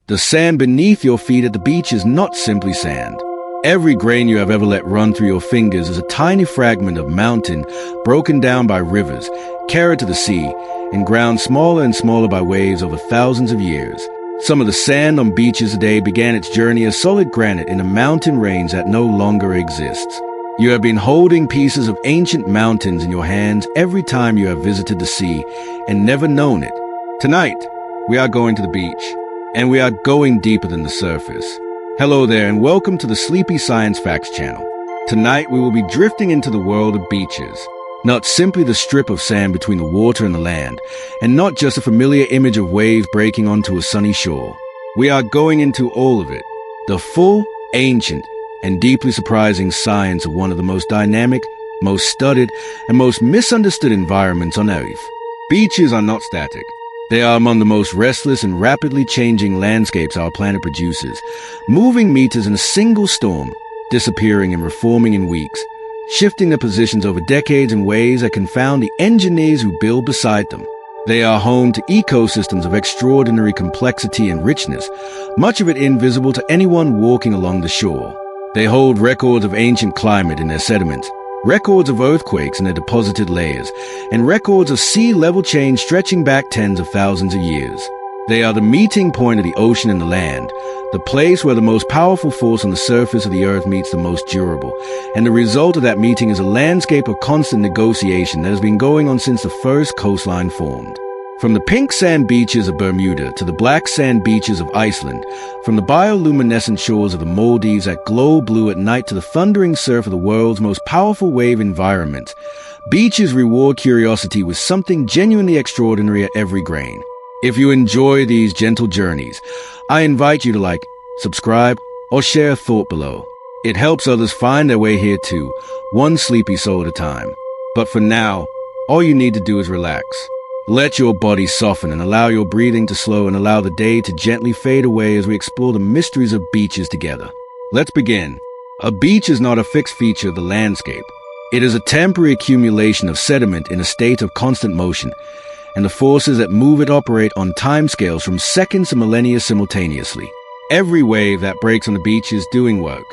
The sand beneath your feet at the beach is not simply sand. Every grain you have ever let run through your fingers is a tiny fragment of mountain broken down by rivers, carried to the sea, and ground smaller and smaller by waves over thousands of years. Some of the sand on beaches today began its journey as solid granite in a mountain range that no longer exists. You have been holding pieces of ancient mountains in your hands every time you have visited the sea and never known it. Tonight, we are going to the beach, and we are going deeper than the surface. Hello there, and welcome to the Sleepy Science Facts channel. Tonight, we will be drifting into the world of beaches. Not simply the strip of sand between the water and the land, and not just a familiar image of waves breaking onto a sunny shore. We are going into all of it. The full, ancient, and deeply surprising science of one of the most dynamic, most studied, and most misunderstood environments on Earth. Beaches are not static. They are among the most restless and rapidly changing landscapes our planet produces, moving meters in a single storm, disappearing and reforming in weeks, shifting their positions over decades in ways that confound the engineers who build beside them. They are home to ecosystems of extraordinary complexity and richness, much of it invisible to anyone walking along the shore. They hold records of ancient climate in their sediments, records of earthquakes in their deposited layers, and records of sea level change stretching back tens of thousands of years. They are the meeting point of the ocean and the land, the place where the most powerful force on the surface of the earth meets the most durable, and the result of that meeting is a landscape of constant negotiation that has been going on since the first coastline formed. From the pink sand beaches of Bermuda to the black sand beaches of Iceland, from the bioluminescent shores of the Maldives that glow blue at night to the thundering surf of the world's most powerful wave environment, beaches reward curiosity with something genuinely extraordinary at every grain. If you enjoy these gentle journeys, I invite you to like, subscribe, or share a thought below. It helps others find their way here too, one sleepy soul at a time. But for now, all you need to do is relax. Let your body soften and allow your breathing to slow and allow the day to gently fade away as we explore the mysteries of beaches together. Let's begin. A beach is not a fixed feature of the landscape. It is a temporary accumulation of sediment in a state of constant motion, and the forces that move it operate on timescales from seconds to millennia simultaneously. Every wave that breaks on the beach is doing work.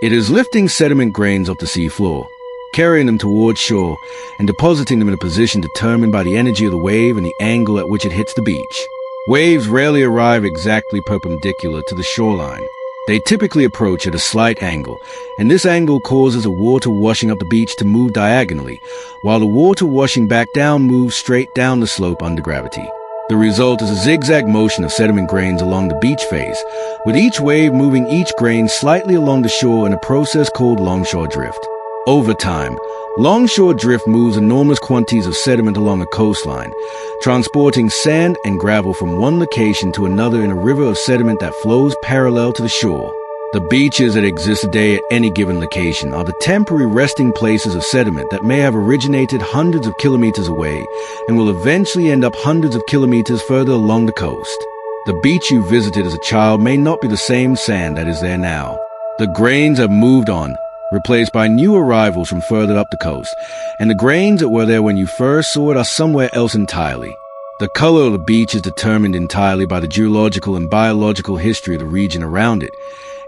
It is lifting sediment grains off the seafloor, carrying them towards shore, and depositing them in a position determined by the energy of the wave and the angle at which it hits the beach. Waves rarely arrive exactly perpendicular to the shoreline. They typically approach at a slight angle, and this angle causes the water washing up the beach to move diagonally, while the water washing back down moves straight down the slope under gravity. The result is a zigzag motion of sediment grains along the beach face, with each wave moving each grain slightly along the shore in a process called longshore drift. Over time, longshore drift moves enormous quantities of sediment along a coastline, transporting sand and gravel from one location to another in a river of sediment that flows parallel to the shore. The beaches that exist today at any given location are the temporary resting places of sediment that may have originated hundreds of kilometers away and will eventually end up hundreds of kilometers further along the coast. The beach you visited as a child may not be the same sand that is there now. The grains have moved on, replaced by new arrivals from further up the coast, and the grains that were there when you first saw it are somewhere else entirely. The color of the beach is determined entirely by the geological and biological history of the region around it,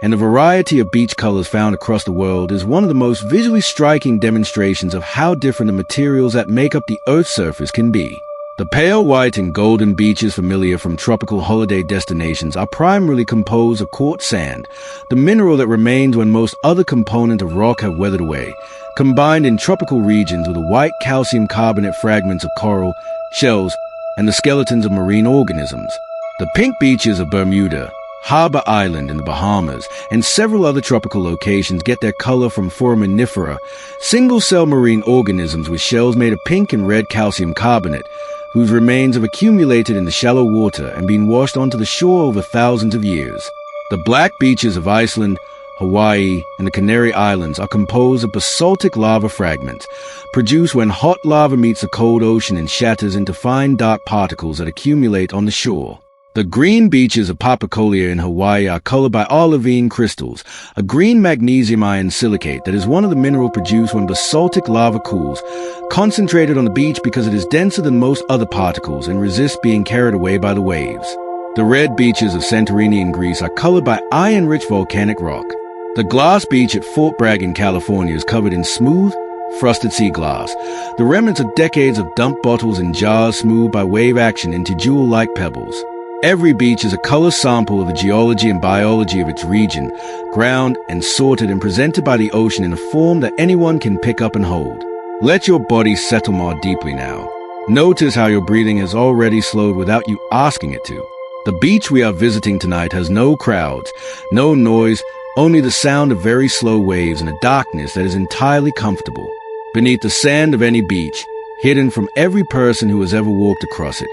and the variety of beach colors found across the world is one of the most visually striking demonstrations of how different the materials that make up the Earth's surface can be. The pale white and golden beaches familiar from tropical holiday destinations are primarily composed of quartz sand, the mineral that remains when most other components of rock have weathered away, combined in tropical regions with the white calcium carbonate fragments of coral, shells, and the skeletons of marine organisms. The pink beaches of Bermuda, Harbor Island in the Bahamas, and several other tropical locations get their color from foraminifera, single-cell marine organisms with shells made of pink and red calcium carbonate, whose remains have accumulated in the shallow water and been washed onto the shore over thousands of years. The black beaches of Iceland, Hawaii, and the Canary Islands are composed of basaltic lava fragments, produced when hot lava meets the cold ocean and shatters into fine dark particles that accumulate on the shore. The green beaches of Papacolia in Hawaii are colored by olivine crystals, a green magnesium ion silicate that is one of the minerals produced when basaltic lava cools, concentrated on the beach because it is denser than most other particles and resists being carried away by the waves. The red beaches of Santorini in Greece are colored by iron-rich volcanic rock. The glass beach at Fort Bragg in California is covered in smooth, frosted sea glass, the remnants of decades of dumped bottles and jars smoothed by wave action into jewel-like pebbles. Every beach is a color sample of the geology and biology of its region, ground and sorted and presented by the ocean in a form that anyone can pick up and hold. Let your body settle more deeply now. Notice how your breathing has already slowed without you asking it to. The beach we are visiting tonight has no crowds, no noise, only the sound of very slow waves and a darkness that is entirely comfortable. Beneath the sand of any beach, hidden from every person who has ever walked across it,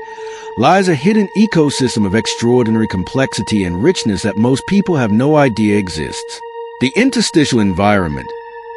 lies a hidden ecosystem of extraordinary complexity and richness that most people have no idea exists. The interstitial environment,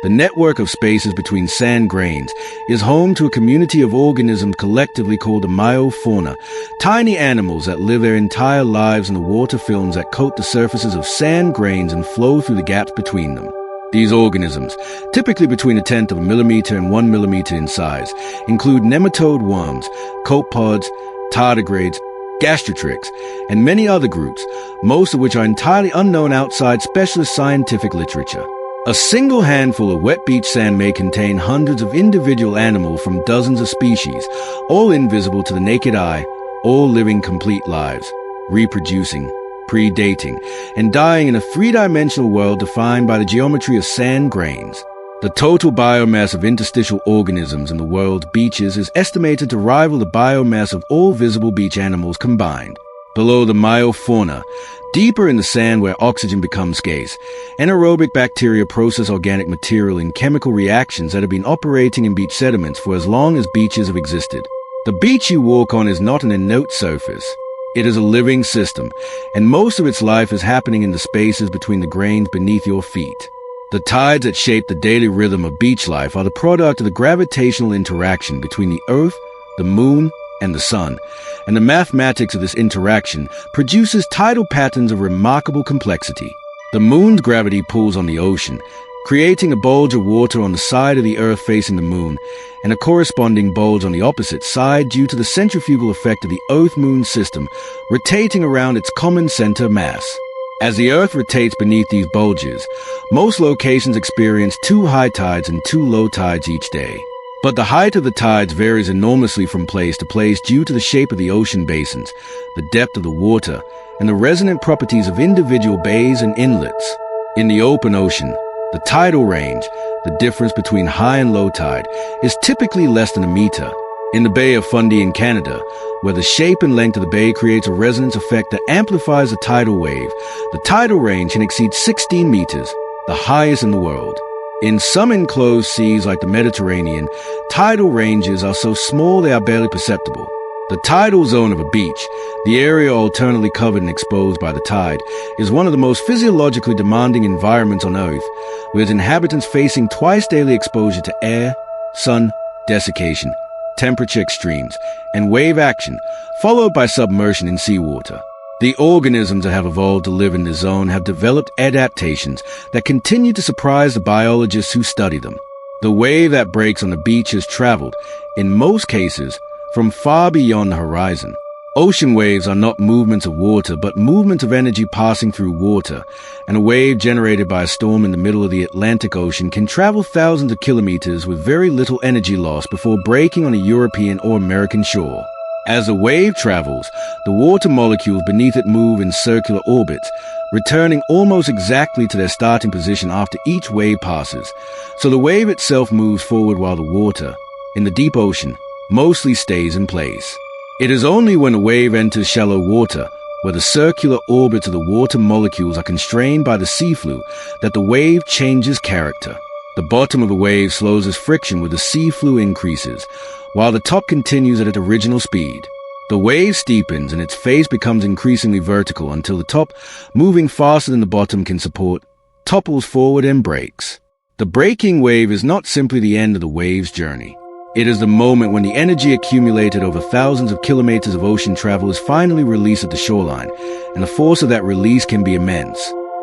the network of spaces between sand grains, is home to a community of organisms collectively called the biofauna, tiny animals that live their entire lives in the water films that coat the surfaces of sand grains and flow through the gaps between them. These organisms, typically between 1/10 of a millimeter and 1 millimeter in size, include nematode worms, copepods, tardigrades, gastrotrix, and many other groups, most of which are entirely unknown outside specialist scientific literature. A single handful of wet beach sand may contain hundreds of individual animals from dozens of species, all invisible to the naked eye, all living complete lives, reproducing, predating, and dying in a three-dimensional world defined by the geometry of sand grains. The total biomass of interstitial organisms in the world's beaches is estimated to rival the biomass of all visible beach animals combined. Below the biofauna, deeper in the sand where oxygen becomes scarce, anaerobic bacteria process organic material in chemical reactions that have been operating in beach sediments for as long as beaches have existed. The beach you walk on is not an inert surface. It is a living system, and most of its life is happening in the spaces between the grains beneath your feet. The tides that shape the daily rhythm of beach life are the product of the gravitational interaction between the Earth, the Moon, and the Sun, and the mathematics of this interaction produces tidal patterns of remarkable complexity. The Moon's gravity pulls on the ocean, creating a bulge of water on the side of the Earth facing the Moon, and a corresponding bulge on the opposite side due to the centrifugal effect of the Earth-Moon system rotating around its common center mass. As the Earth rotates beneath these bulges, most locations experience 2 high tides and 2 low tides each day. But the height of the tides varies enormously from place to place due to the shape of the ocean basins, the depth of the water, and the resonant properties of individual bays and inlets. In the open ocean, the tidal range, the difference between high and low tide, is typically less than a meter. In the Bay of Fundy in Canada, where the shape and length of the bay creates a resonance effect that amplifies the tidal wave, the tidal range can exceed 16 meters, the highest in the world. In some enclosed seas like the Mediterranean, tidal ranges are so small they are barely perceptible. The tidal zone of a beach, the area alternately covered and exposed by the tide, is one of the most physiologically demanding environments on Earth, with its inhabitants facing twice daily exposure to air, sun, desiccation, temperature extremes, and wave action, followed by submersion in seawater. The organisms that have evolved to live in this zone have developed adaptations that continue to surprise the biologists who study them. The wave that breaks on the beach has traveled, in most cases, from far beyond the horizon. Ocean waves are not movements of water, but movements of energy passing through water, and a wave generated by a storm in the middle of the Atlantic Ocean can travel thousands of kilometers with very little energy loss before breaking on a European or American shore. As the wave travels, the water molecules beneath it move in circular orbits, returning almost exactly to their starting position after each wave passes, so the wave itself moves forward while the water, in the deep ocean, mostly stays in place. It is only when a wave enters shallow water, where the circular orbits of the water molecules are constrained by the seafloor, that the wave changes character. The bottom of the wave slows as friction with the seafloor increases, while the top continues at its original speed. The wave steepens and its face becomes increasingly vertical until the top, moving faster than the bottom can support, topples forward and breaks. The breaking wave is not simply the end of the wave's journey. It is the moment when the energy accumulated over thousands of kilometers of ocean travel is finally released at the shoreline, and the force of that release can be immense.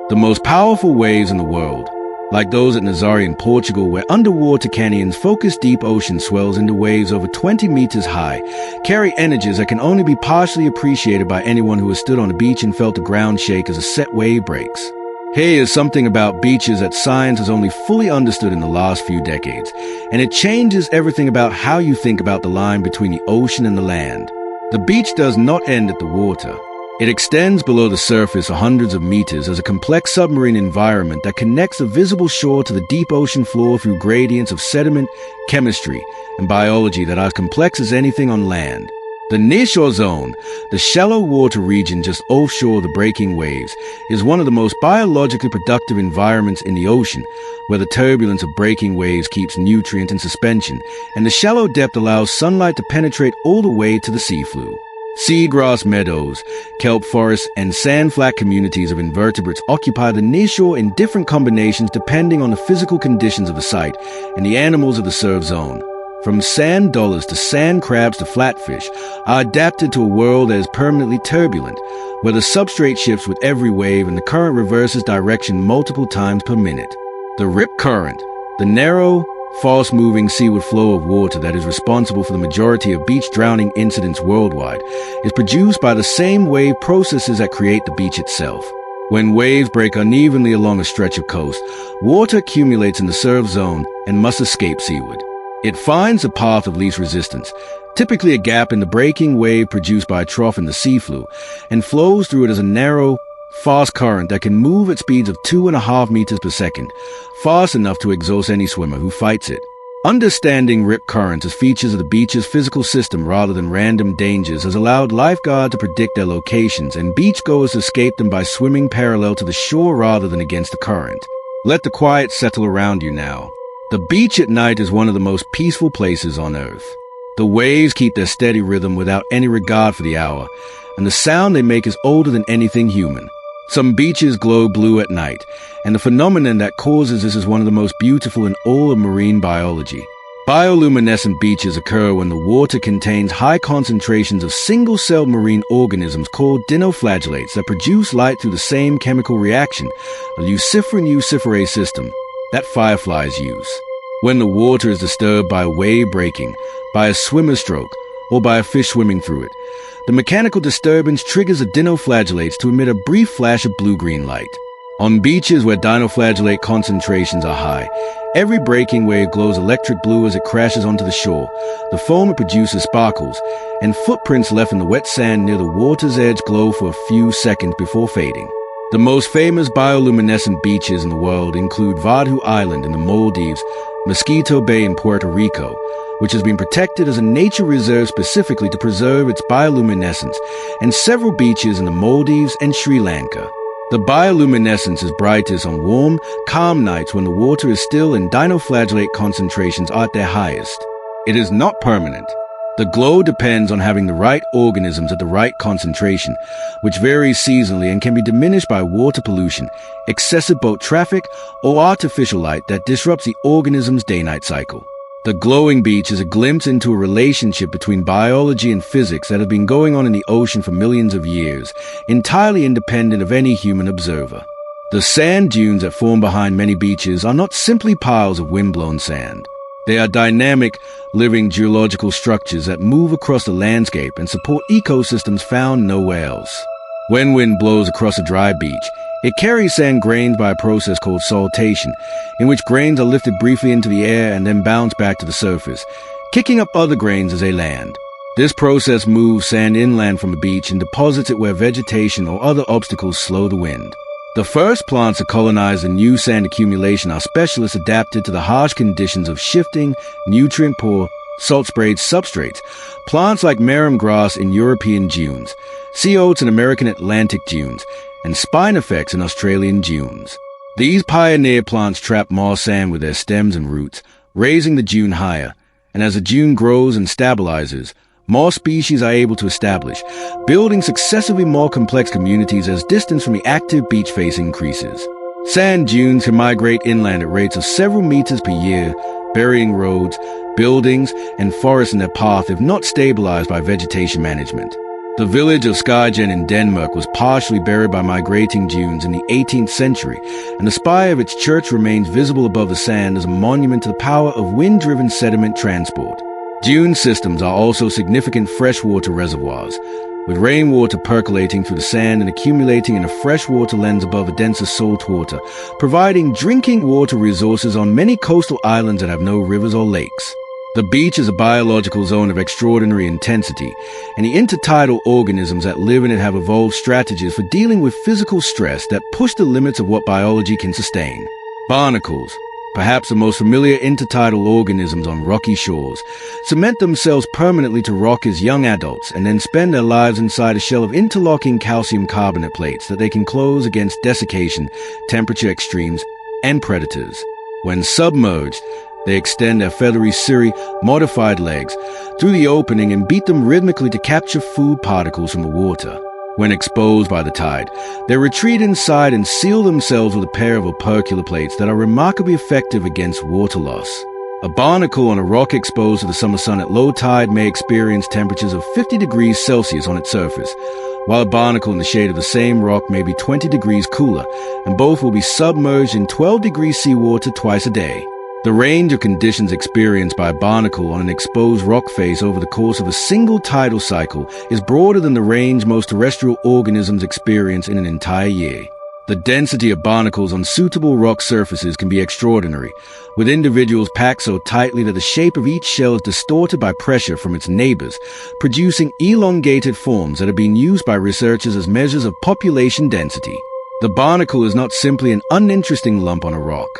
The most powerful waves in the world, like those at Nazaré in Portugal, where underwater canyons focus deep ocean swells into waves over 20 meters high, carry energies that can only be partially appreciated by anyone who has stood on a beach and felt the ground shake as a set wave breaks. Here is something about beaches that science has only fully understood in the last few decades, and it changes everything about how you think about the line between the ocean and the land. The beach does not end at the water. It extends below the surface hundreds of meters as a complex submarine environment that connects the visible shore to the deep ocean floor through gradients of sediment, chemistry, and biology that are as complex as anything on land. The nearshore zone, the shallow water region just offshore the breaking waves, is one of the most biologically productive environments in the ocean, where the turbulence of breaking waves keeps nutrients in suspension, and the shallow depth allows sunlight to penetrate all the way to the seafloor. Seagrass meadows, kelp forests, and sand-flat communities of invertebrates occupy the nearshore in different combinations depending on the physical conditions of the site and the animals of the served zone. From sand dollars to sand crabs to flatfish are adapted to a world that is permanently turbulent, where the substrate shifts with every wave and the current reverses direction multiple times per minute. The rip current, the narrow, fast-moving seaward flow of water that is responsible for the majority of beach drowning incidents worldwide, is produced by the same wave processes that create the beach itself. When waves break unevenly along a stretch of coast, water accumulates in the served zone and must escape seaward. It finds the path of least resistance, typically a gap in the breaking wave produced by a trough in the seafloor, and flows through it as a narrow, fast current that can move at speeds of 2.5 meters per second, fast enough to exhaust any swimmer who fights it. Understanding rip currents as features of the beach's physical system rather than random dangers has allowed lifeguards to predict their locations and beachgoers to escape them by swimming parallel to the shore rather than against the current. Let the quiet settle around you now. The beach at night is one of the most peaceful places on earth. The waves keep their steady rhythm without any regard for the hour, and the sound they make is older than anything human. Some beaches glow blue at night, and the phenomenon that causes this is one of the most beautiful in all of marine biology. Bioluminescent beaches occur when the water contains high concentrations of single-celled marine organisms called dinoflagellates that produce light through the same chemical reaction, a luciferin-luciferase system, that fireflies use. When the water is disturbed by a wave breaking, by a swimmer's stroke, or by a fish swimming through it, the mechanical disturbance triggers the dinoflagellates to emit a brief flash of blue-green light. On beaches where dinoflagellate concentrations are high, every breaking wave glows electric blue as it crashes onto the shore. The foam it produces sparkles, and footprints left in the wet sand near the water's edge glow for a few seconds before fading. The most famous bioluminescent beaches in the world include Vadhu Island in the Maldives, Mosquito Bay in Puerto Rico, which has been protected as a nature reserve specifically to preserve its bioluminescence, and several beaches in the Maldives and Sri Lanka. The bioluminescence is brightest on warm, calm nights when the water is still and dinoflagellate concentrations are at their highest. It is not permanent. The glow depends on having the right organisms at the right concentration, which varies seasonally and can be diminished by water pollution, excessive boat traffic, or artificial light that disrupts the organism's day-night cycle. The glowing beach is a glimpse into a relationship between biology and physics that has been going on in the ocean for millions of years, entirely independent of any human observer. The sand dunes that form behind many beaches are not simply piles of wind-blown sand. They are dynamic, living geological structures that move across the landscape and support ecosystems found nowhere else. When wind blows across a dry beach, it carries sand grains by a process called saltation, in which grains are lifted briefly into the air and then bounce back to the surface, kicking up other grains as they land. This process moves sand inland from the beach and deposits it where vegetation or other obstacles slow the wind. The first plants to colonize the new sand accumulation are specialists adapted to the harsh conditions of shifting, nutrient-poor, salt-sprayed substrates, plants like marram grass in European dunes, sea oats in American Atlantic dunes, and spinifex in Australian dunes. These pioneer plants trap more sand with their stems and roots, raising the dune higher, and as the dune grows and stabilizes, more species are able to establish, building successively more complex communities as distance from the active beach face increases. Sand dunes can migrate inland at rates of several meters per year, burying roads, buildings, and forests in their path if not stabilized by vegetation management. The village of Skagen in Denmark was partially buried by migrating dunes in the 18th century, and the spire of its church remains visible above the sand as a monument to the power of wind-driven sediment transport. Dune systems are also significant freshwater reservoirs, with rainwater percolating through the sand and accumulating in a freshwater lens above a denser salt water, providing drinking water resources on many coastal islands that have no rivers or lakes. The beach is a biological zone of extraordinary intensity, and the intertidal organisms that live in it have evolved strategies for dealing with physical stress that push the limits of what biology can sustain. Barnacles, perhaps the most familiar intertidal organisms on rocky shores, cement themselves permanently to rock as young adults and then spend their lives inside a shell of interlocking calcium carbonate plates that they can close against desiccation, temperature extremes, and predators. When submerged, they extend their feathery cirri, modified legs, through the opening and beat them rhythmically to capture food particles from the water. When exposed by the tide, they retreat inside and seal themselves with a pair of opercular plates that are remarkably effective against water loss. A barnacle on a rock exposed to the summer sun at low tide may experience temperatures of 50 degrees Celsius on its surface, while a barnacle in the shade of the same rock may be 20 degrees cooler, and both will be submerged in 12 degrees seawater twice a day. The range of conditions experienced by a barnacle on an exposed rock face over the course of a single tidal cycle is broader than the range most terrestrial organisms experience in an entire year. The density of barnacles on suitable rock surfaces can be extraordinary, with individuals packed so tightly that the shape of each shell is distorted by pressure from its neighbors, producing elongated forms that are being used by researchers as measures of population density. The barnacle is not simply an uninteresting lump on a rock.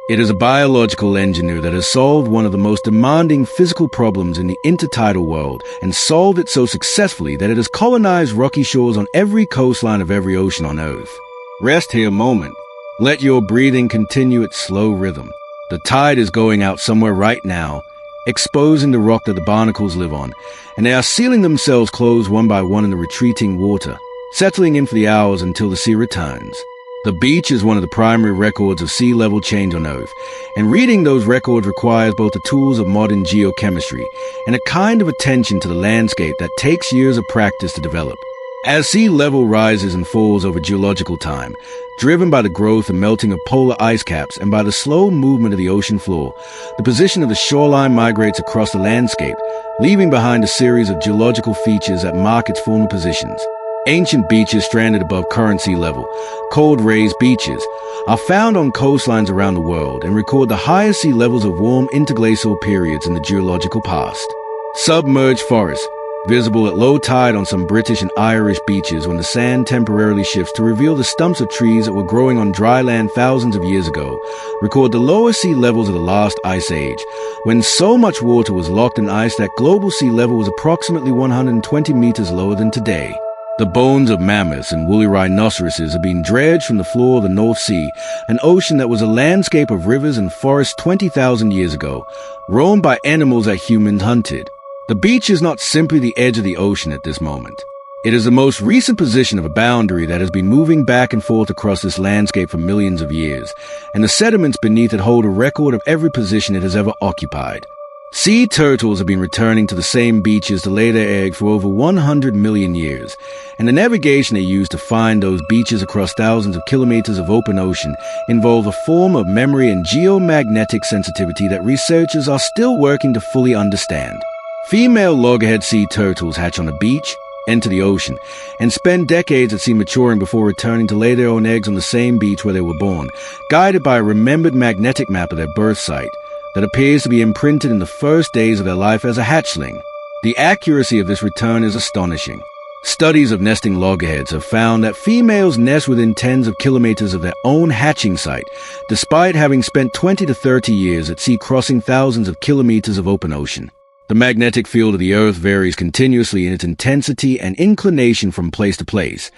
It is a biological engineer that has solved one of the most demanding physical problems in the intertidal world, and solved it so successfully that it has colonized rocky shores on every coastline of every ocean on Earth. Rest here a moment. Let your breathing continue its slow rhythm. The tide is going out somewhere right now, exposing the rock that the barnacles live on, and they are sealing themselves closed one by one in the retreating water, settling in for the hours until the sea returns. The beach is one of the primary records of sea level change on Earth, and reading those records requires both the tools of modern geochemistry and a kind of attention to the landscape that takes years of practice to develop. As sea level rises and falls over geological time, driven by the growth and melting of polar ice caps and by the slow movement of the ocean floor, the position of the shoreline migrates across the landscape, leaving behind a series of geological features that mark its former positions. Ancient beaches stranded above current sea level, cold raised beaches, are found on coastlines around the world and record the highest sea levels of warm interglacial periods in the geological past. Submerged forests, visible at low tide on some British and Irish beaches when the sand temporarily shifts to reveal the stumps of trees that were growing on dry land thousands of years ago, record the lower sea levels of the last ice age, when so much water was locked in ice that global sea level was approximately 120 meters lower than today. The bones of mammoths and woolly rhinoceroses have been dredged from the floor of the North Sea, an ocean that was a landscape of rivers and forests 20,000 years ago, roamed by animals that humans hunted. The beach is not simply the edge of the ocean at this moment. It is the most recent position of a boundary that has been moving back and forth across this landscape for millions of years, and the sediments beneath it hold a record of every position it has ever occupied. Sea turtles have been returning to the same beaches to lay their egg for over 100 million years, and the navigation they use to find those beaches across thousands of kilometers of open ocean involves a form of memory and geomagnetic sensitivity that researchers are still working to fully understand. Female loggerhead sea turtles hatch on a beach, enter the ocean, and spend decades at sea maturing before returning to lay their own eggs on the same beach where they were born, guided by a remembered magnetic map of their birth site that appears to be imprinted in the first days of their life as a hatchling. The accuracy of this return is astonishing. Studies of nesting loggerheads have found that females nest within tens of kilometers of their own hatching site, despite having spent 20 to 30 years at sea crossing thousands of kilometers of open ocean. The magnetic field of the Earth varies continuously in its intensity and inclination from place to place,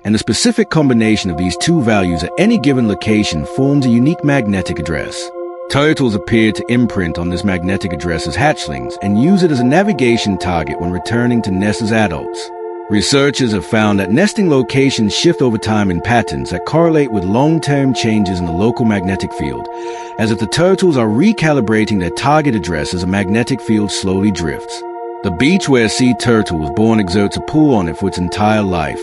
and the specific combination of these two values at any given location forms a unique magnetic address. Turtles appear to imprint on this magnetic address as hatchlings and use it as a navigation target when returning to nest as adults. Researchers have found that nesting locations shift over time in patterns that correlate with long-term changes in the local magnetic field, as if the turtles are recalibrating their target address as a magnetic field slowly drifts. The beach where a sea turtle was born exerts a pull on it for its entire life,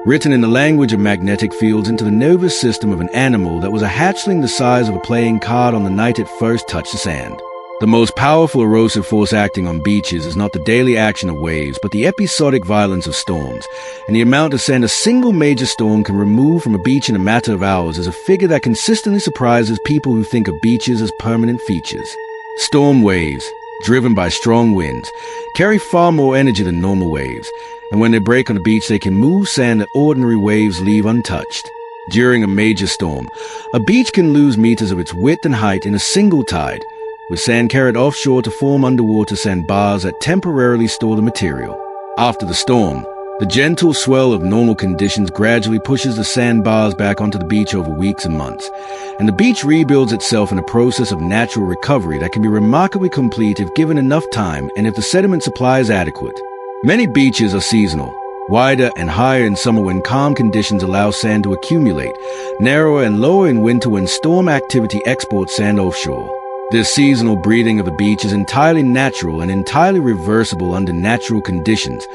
written in the language of magnetic fields into the nervous system of an animal that was a hatchling the size of a playing card on the night it first touched the sand. The most powerful erosive force acting on beaches is not the daily action of waves, but the episodic violence of storms, and the amount of sand a single major storm can remove from a beach in a matter of hours is a figure that consistently surprises people who think of beaches as permanent features. Storm waves, driven by strong winds, carry far more energy than normal waves, and when they break on a beach they can move sand that ordinary waves leave untouched. During a major storm, a beach can lose meters of its width and height in a single tide, with sand carried offshore to form underwater sandbars that temporarily store the material. After the storm, the gentle swell of normal conditions gradually pushes the sandbars back onto the beach over weeks and months, and the beach rebuilds itself in a process of natural recovery that can be remarkably complete if given enough time and if the sediment supply is adequate. Many beaches are seasonal, wider and higher in summer when calm conditions allow sand to accumulate, narrower and lower in winter when storm activity exports sand offshore. This seasonal breeding of the beach is entirely natural and entirely reversible under natural conditions,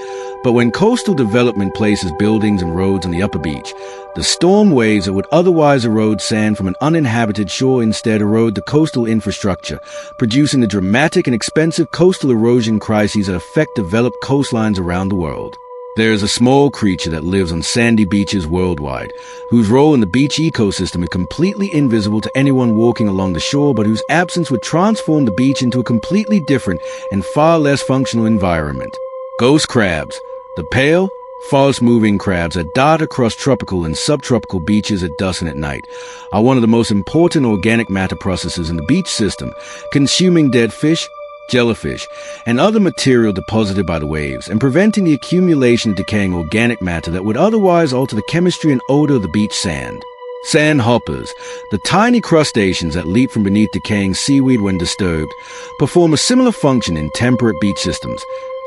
but when coastal development places buildings and roads on the upper beach, the storm waves that would otherwise erode sand from an uninhabited shore instead erode the coastal infrastructure, producing the dramatic and expensive coastal erosion crises that affect developed coastlines around the world. There is a small creature that lives on sandy beaches worldwide, whose role in the beach ecosystem is completely invisible to anyone walking along the shore, but whose absence would transform the beach into a completely different and far less functional environment. Ghost crabs, the pale, fast-moving crabs that dart across tropical and subtropical beaches at dusk and at night, are one of the most important organic matter processes in the beach system, consuming dead fish, jellyfish, and other material deposited by the waves, and preventing the accumulation of decaying organic matter that would otherwise alter the chemistry and odor of the beach sand. Sand hoppers, the tiny crustaceans that leap from beneath decaying seaweed when disturbed, perform a similar function in temperate beach systems,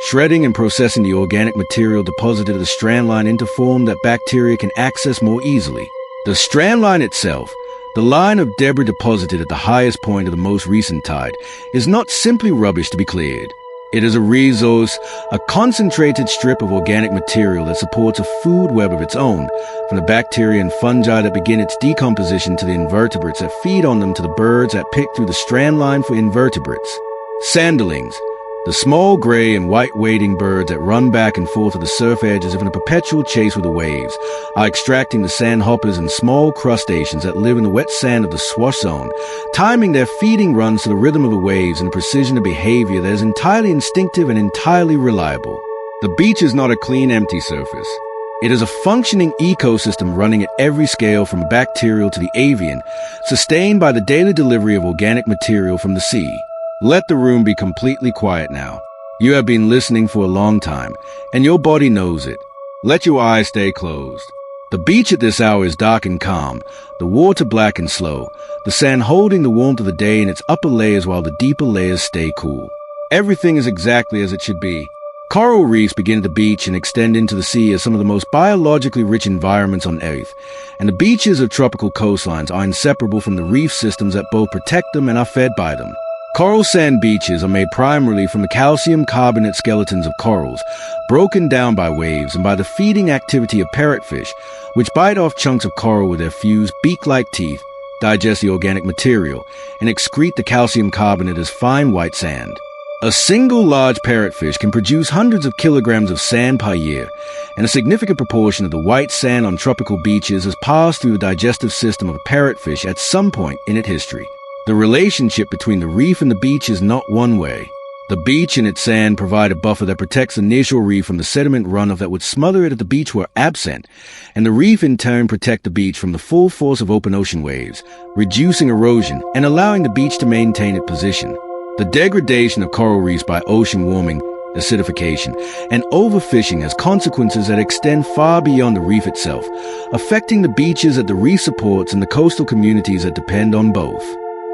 shredding and processing the organic material deposited at the strand line into form that bacteria can access more easily. The strand line itself, the line of debris deposited at the highest point of the most recent tide, is not simply rubbish to be cleared. It is a resource, a concentrated strip of organic material that supports a food web of its own, from the bacteria and fungi that begin its decomposition to the invertebrates that feed on them to the birds that pick through the strand line for invertebrates. Sanderlings, the small gray and white wading birds that run back and forth at the surf edge as if in a perpetual chase with the waves, are extracting the sandhoppers and small crustaceans that live in the wet sand of the swash zone, timing their feeding runs to the rhythm of the waves and a precision of behavior that is entirely instinctive and entirely reliable. The beach is not a clean, empty surface. It is a functioning ecosystem running at every scale from bacterial to the avian, sustained by the daily delivery of organic material from the sea. Let the room be completely quiet now. You have been listening for a long time, and your body knows it. Let your eyes stay closed. The beach at this hour is dark and calm, the water black and slow, the sand holding the warmth of the day in its upper layers while the deeper layers stay cool. Everything is exactly as it should be. Coral reefs begin at the beach and extend into the sea as some of the most biologically rich environments on Earth, and the beaches of tropical coastlines are inseparable from the reef systems that both protect them and are fed by them. Coral sand beaches are made primarily from the calcium carbonate skeletons of corals, broken down by waves and by the feeding activity of parrotfish, which bite off chunks of coral with their fused beak-like teeth, digest the organic material, and excrete the calcium carbonate as fine white sand. A single large parrotfish can produce hundreds of kilograms of sand per year, and a significant proportion of the white sand on tropical beaches has passed through the digestive system of a parrotfish at some point in its history. The relationship between the reef and the beach is not one way. The beach and its sand provide a buffer that protects the nearshore reef from the sediment runoff that would smother it if the beach were absent, and the reef in turn protect the beach from the full force of open ocean waves, reducing erosion and allowing the beach to maintain its position. The degradation of coral reefs by ocean warming, acidification, and overfishing has consequences that extend far beyond the reef itself, affecting the beaches that the reef supports and the coastal communities that depend on both.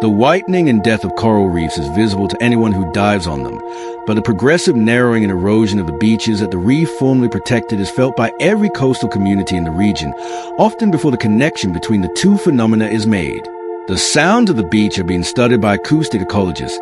The whitening and death of coral reefs is visible to anyone who dives on them, but the progressive narrowing and erosion of the beaches that the reef formerly protected is felt by every coastal community in the region, often before the connection between the two phenomena is made. The sounds of the beach have been studied by acoustic ecologists,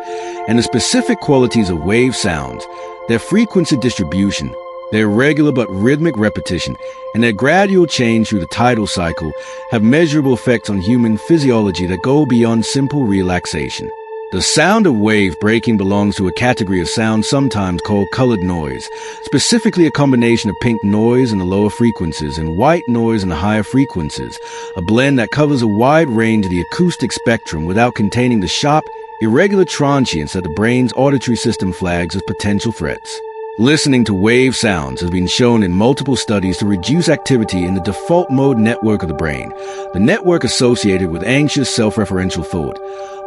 and the specific qualities of wave sounds, their frequency distribution, their irregular but rhythmic repetition, and their gradual change through the tidal cycle have measurable effects on human physiology that go beyond simple relaxation. The sound of waves breaking belongs to a category of sound sometimes called colored noise, specifically a combination of pink noise in the lower frequencies and white noise in the higher frequencies, a blend that covers a wide range of the acoustic spectrum without containing the sharp, irregular transients that the brain's auditory system flags as potential threats. Listening to wave sounds has been shown in multiple studies to reduce activity in the default mode network of the brain, the network associated with anxious self-referential thought,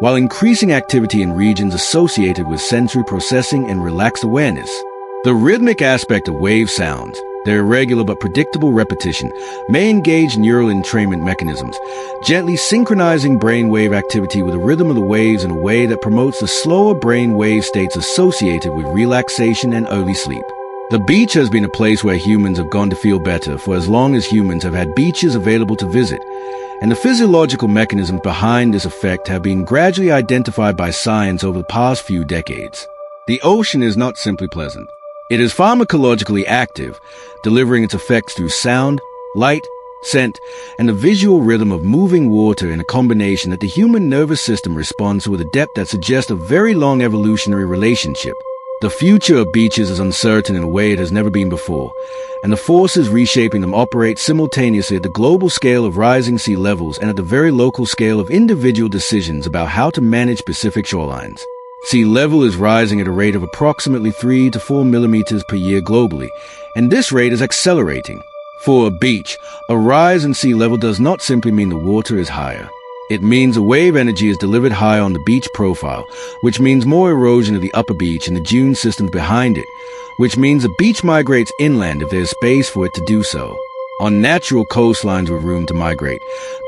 while increasing activity in regions associated with sensory processing and relaxed awareness. The rhythmic aspect of wave sounds, their irregular but predictable repetition, may engage neural entrainment mechanisms, gently synchronizing brainwave activity with the rhythm of the waves in a way that promotes the slower brainwave states associated with relaxation and early sleep. The beach has been a place where humans have gone to feel better for as long as humans have had beaches available to visit, and the physiological mechanisms behind this effect have been gradually identified by science over the past few decades. The ocean is not simply pleasant. It is pharmacologically active, delivering its effects through sound, light, scent, and the visual rhythm of moving water in a combination that the human nervous system responds to with a depth that suggests a very long evolutionary relationship. The future of beaches is uncertain in a way it has never been before, and the forces reshaping them operate simultaneously at the global scale of rising sea levels and at the very local scale of individual decisions about how to manage specific shorelines. Sea level is rising at a rate of approximately 3 to 4 millimeters per year globally, and this rate is accelerating. For a beach, a rise in sea level does not simply mean the water is higher. It means a wave energy is delivered high on the beach profile, which means more erosion of the upper beach and the dune systems behind it, which means the beach migrates inland if there's space for it to do so. On natural coastlines with room to migrate,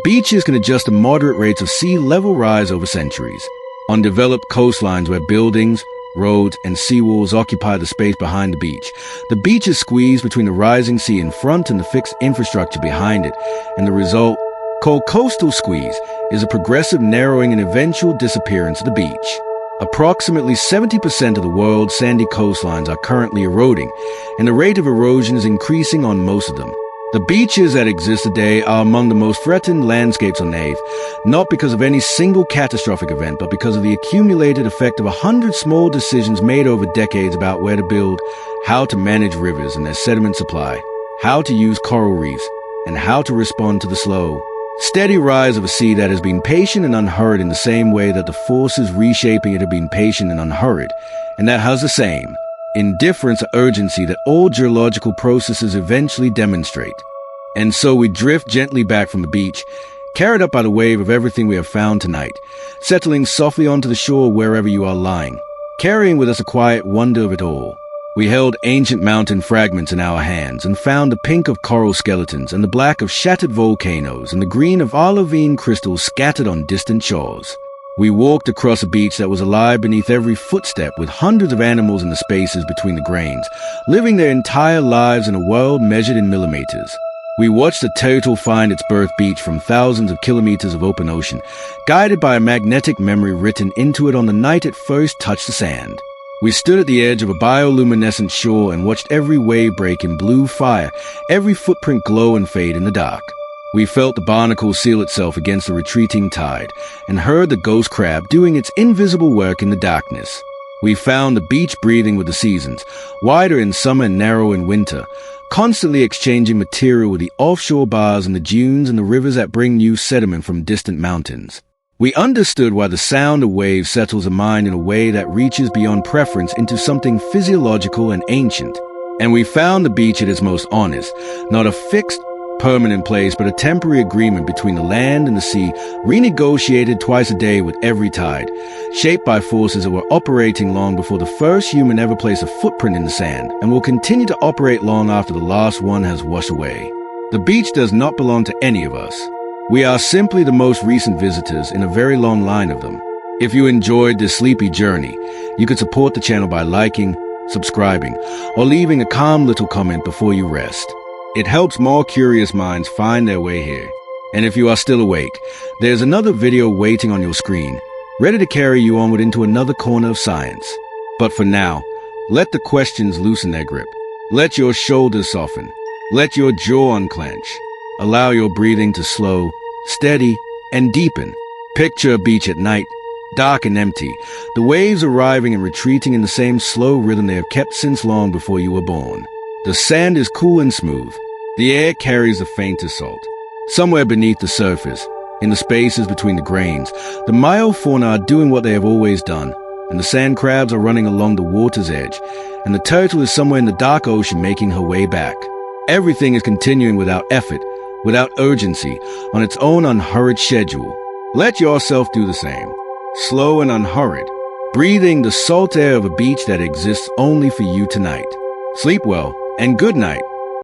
beaches can adjust to moderate rates of sea level rise over centuries. On developed coastlines where buildings, roads, and seawalls occupy the space behind the beach is squeezed between the rising sea in front and the fixed infrastructure behind it, and the result, called coastal squeeze, is a progressive narrowing and eventual disappearance of the beach. Approximately 70% of the world's sandy coastlines are currently eroding, and the rate of erosion is increasing on most of them. The beaches that exist today are among the most threatened landscapes on Earth, not because of any single catastrophic event, but because of the accumulated effect of 100 small decisions made over decades about where to build, how to manage rivers and their sediment supply, how to use coral reefs, and how to respond to the slow, steady rise of a sea that has been patient and unhurried in the same way that the forces reshaping it have been patient and unhurried, and that has the same indifference or urgency that all geological processes eventually demonstrate. And so we drift gently back from the beach, carried up by the wave of everything we have found tonight, settling softly onto the shore wherever you are lying, carrying with us a quiet wonder of it all. We held ancient mountain fragments in our hands and found the pink of coral skeletons and the black of shattered volcanoes and the green of olivine crystals scattered on distant shores. We walked across a beach that was alive beneath every footstep with hundreds of animals in the spaces between the grains, living their entire lives in a world measured in millimeters. We watched the turtle find its birth beach from thousands of kilometers of open ocean, guided by a magnetic memory written into it on the night it first touched the sand. We stood at the edge of a bioluminescent shore and watched every wave break in blue fire, every footprint glow and fade in the dark. We felt the barnacle seal itself against the retreating tide and heard the ghost crab doing its invisible work in the darkness. We found the beach breathing with the seasons, wider in summer and narrow in winter, constantly exchanging material with the offshore bars and the dunes and the rivers that bring new sediment from distant mountains. We understood why the sound of waves settles a mind in a way that reaches beyond preference into something physiological and ancient. And we found the beach at its most honest, not a fixed, permanent place, but a temporary agreement between the land and the sea, renegotiated twice a day with every tide, shaped by forces that were operating long before the first human ever placed a footprint in the sand, and will continue to operate long after the last one has washed away. The beach does not belong to any of us. We are simply the most recent visitors in a very long line of them. If you enjoyed this sleepy journey, you could support the channel by liking, subscribing, or leaving a calm little comment before you rest. It helps more curious minds find their way here. And if you are still awake, there's another video waiting on your screen, ready to carry you onward into another corner of science. But for now, let the questions loosen their grip. Let your shoulders soften. Let your jaw unclench. Allow your breathing to slow, steady, and deepen. Picture a beach at night, dark and empty, the waves arriving and retreating in the same slow rhythm they have kept since long before you were born. The sand is cool and smooth. The air carries the faintest salt. Somewhere beneath the surface, in the spaces between the grains, the myofauna are doing what they have always done, and the sand crabs are running along the water's edge, and the turtle is somewhere in the dark ocean making her way back. Everything is continuing without effort, without urgency, on its own unhurried schedule. Let yourself do the same, slow and unhurried, breathing the salt air of a beach that exists only for you tonight. Sleep well, and good night.